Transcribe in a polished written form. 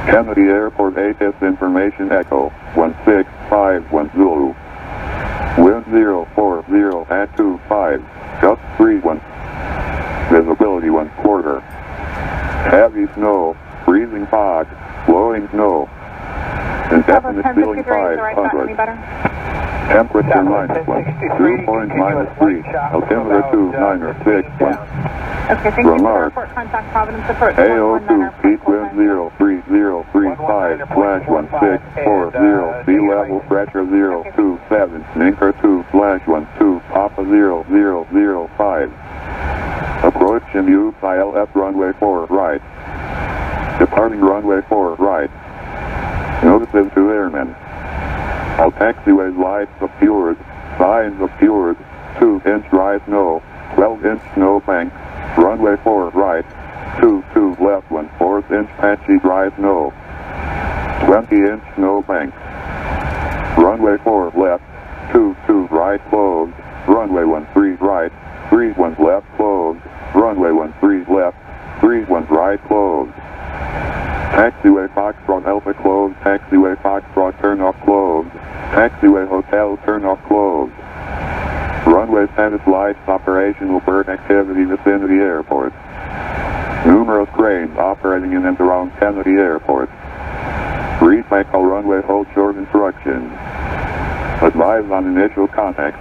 Kennedy Airport ATIS information echo 1651 Zulu. Wind 040 at 25, gust 31. Visibility 1/4. Heavy snow, freezing fog, blowing snow. Indefinite ceiling 500. Temperature -1, dew point -3, altimeter 296. Okay, thank you for airport contact Providence approach. AO2, peak wind 03035/1640, sea level pressure 027, Ninker 2/12, Papa 0005. Approach in use ILS runway 4 right. Departing runway 4 right. Notices to airmen. All taxiways lights obscured, signs obscured, 2-inch dry snow, 12-inch snow bank, runway 4 right, 22 left 1/4 inch patchy dry snow, 20-inch snow bank, runway 4 left, 22 right closed, runway 13 right, 31 left closed, runway 13 left, 31 right closed. Taxiway Foxtrot Alpha closed, taxiway Foxtrot turnoff closed, taxiway Hotel turnoff closed. Runway status lights operational bird activity vicinity airport. Numerous cranes operating in and around Kennedy Airport. Read Michael runway hold short instructions. Advise on initial contact.